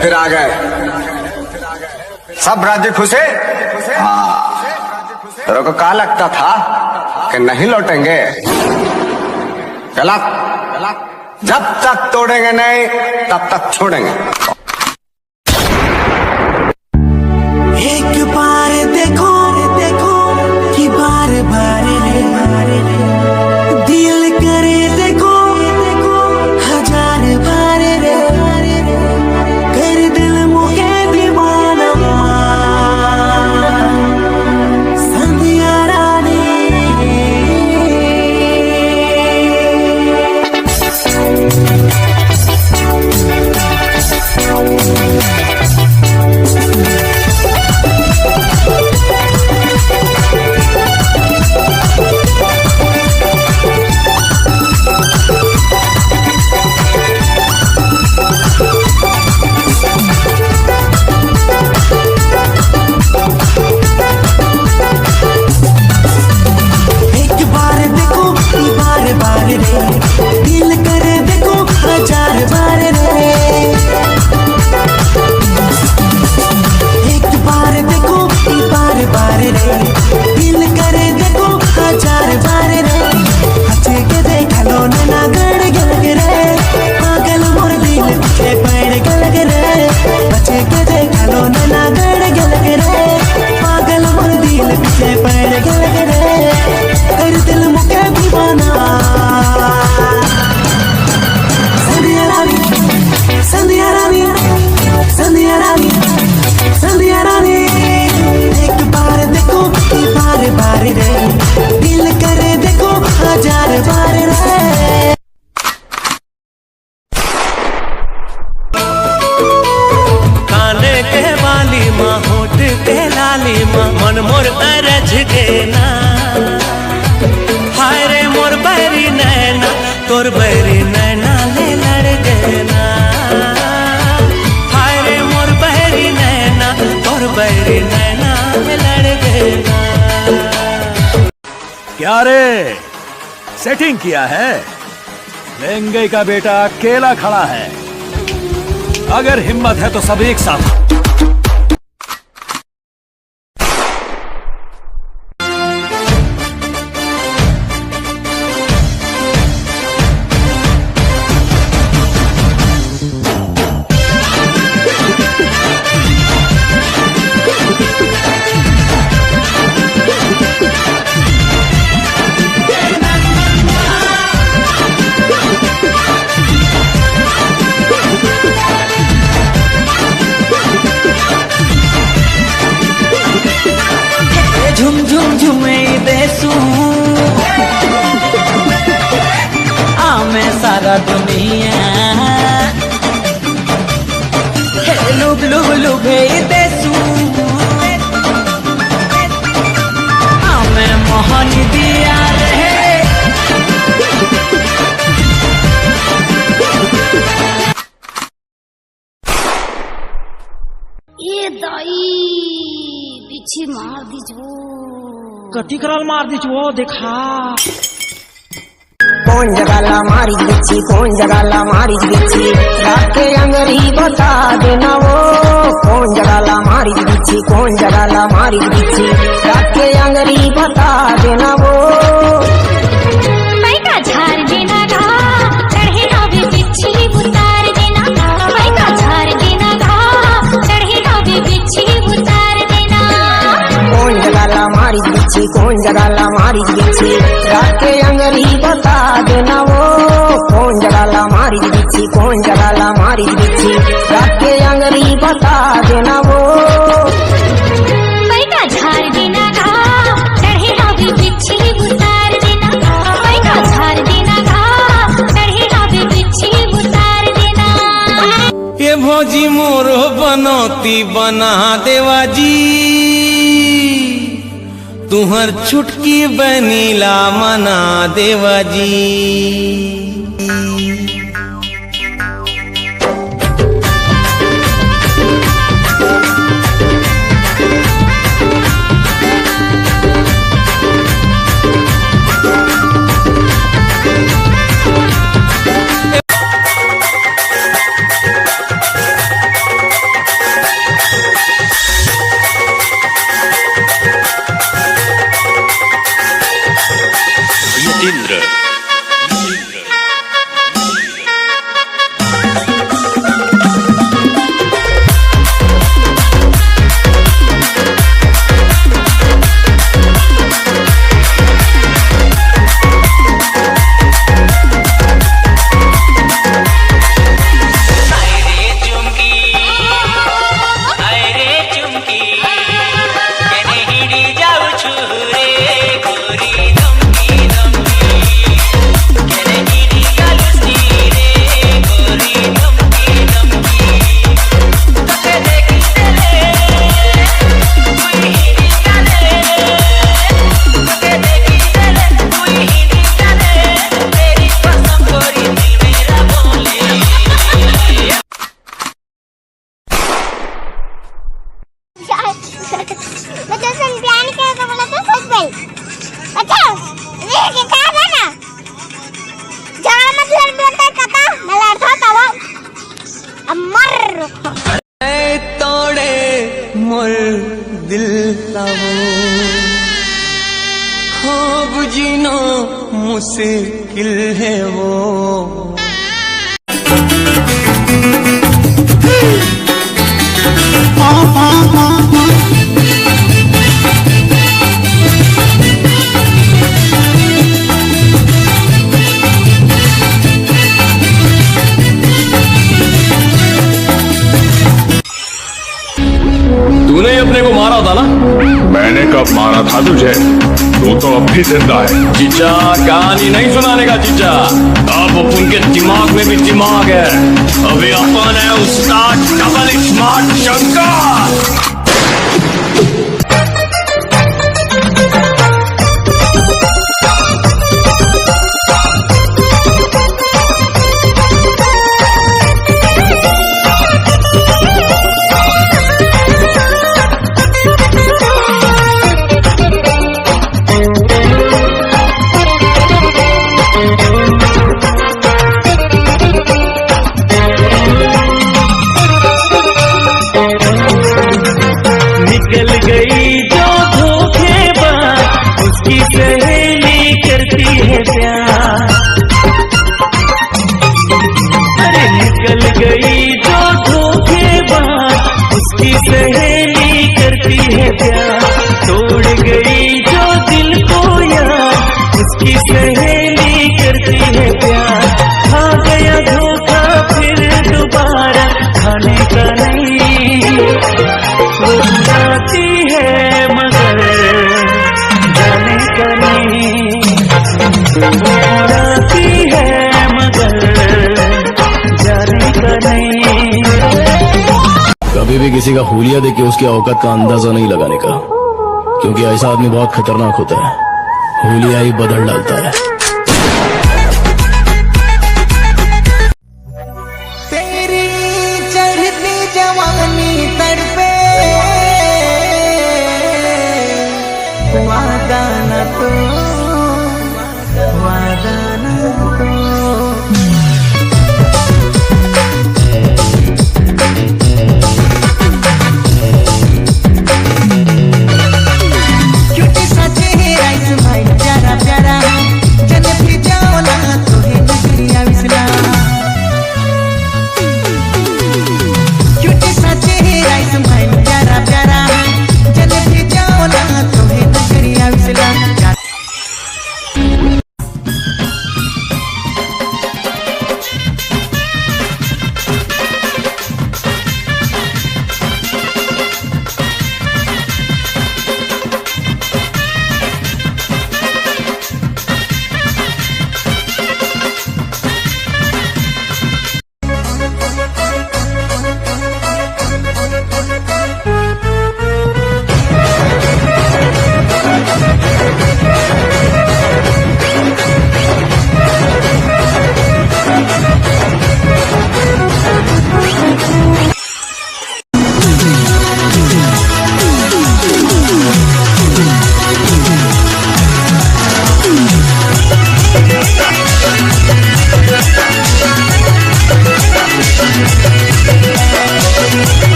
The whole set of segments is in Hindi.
फिर आ गए। सब राज्य खुशे? हाँ। तेरे को क्या लगता था कि नहीं लौटेंगे? गलत। जब तक तोड़ेंगे नहीं तब तक छोड़ेंगे। एक बार देखो कि बार बार दिल करे देखो हजार बार कर दिल मुके दीवाना संध्या रानी। दिल करे देखो हजार बार एक बार देखो बार बार दिल करे देखो हजार बार अच्छे के देखा लो ना गड़ गल रे पागल मोर दिल पीछे पड़ गल रे अच्छे के देखा लो ना गड़ गल रे पागल मोर दिल पीछे पड़ गल रे कर दिल मुके दीवाना। संध्या रानी एक बार देखो कि बार बार दिल करे देखो हजार बार काने के बाली माँ होठ के लाली माँ मन मोर अरज के ना हाय रे मोर बैरी नैना तोर बैरी नैना ले लड़ गए ना हाय रे मोर बैरी नैना तोर बैरी नैना ले लड़ गए ना। क्या रे सेटिंग किया है? लेंगे का बेटा अकेला खड़ा है, अगर हिम्मत है तो सब एक साथ। झुम झुम झुमे देसू आमे सारा दुनिया लुभ लुभ लुभे देसू आमे मोहन दिया रहे। ये दाई पीछे मार दीजो कति कराल मार दीजो देखा कौन जगाला मारी बिच्छी कौन जगाला मारी बिच्छी रात के अंगरी बता देना वो कौन जगाला मारी बिच्छी कौन जगाला मारी बिच्छी रात के अंगरी बता देना वो का झार देना गा चढ़े ना भी बिच्छी उतार देना का झार देना गा चढ़े ना भी बिच्छी उतार देना। कौन जगाला मारी बिच्छी कौन जगाला मारी बिच्छी रात के अंगरी बता देना वो कौन जगाला मारी बिच्छी कौन जगाला मारी बिच्छी रात के अंगरी बता देना वो का झार देना गा चढ़े ना भी बिच्छी उतार देना का झार देना गा चढ़े ना भी बिच्छी उतार देना। ये भौजी मोरो बनौती बना देवा जी तुहर छुटकी बनीला मना देवा जी। मुश्किल है वो। तूने ही अपने को मारा था ना? मैंने कब मारा था तुझे? तू तो अब भी जिंदा है। जीजा कहानी नहीं सुनाने का जीजा, अब अपन के दिमाग में भी दिमाग है। अभी अपन है उस्ताद डबल स्मार्ट शंकर। निकल गई जो धोखेबाज, उसकी सहेली करती है प्यार। अरे निकल गई जो धोखेबाज, उसकी सहेली करती है प्यार। तोड़ गई जो दिल को यार, उसकी सहेली करती है प्यार। खा गया धोखा फिर दोबारा खाने का नहीं, वो जाती है मगर जाने का नहीं, जाती है मगर जाने का नहीं। कभी भी किसी का हुलिया देख के उसकी औकात का अंदाजा नहीं लगाने का, क्योंकि ऐसा आदमी बहुत खतरनाक होता है, हुलिया ही बदल डालता है। तेरी चढ़ती जवानी तड़पे, वादा न तो, वादा न तो। क्यूटी सा चेहरा इस्माइल प्यारा प्यारा, जने भी जाओ ना तोहे नजरिया विसला। क्यूटी सा चेहरा इस्माइल प्यारा प्यारा, जने भी जाओ ना तोहे नजरिया विसला।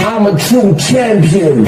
I'm a true champion.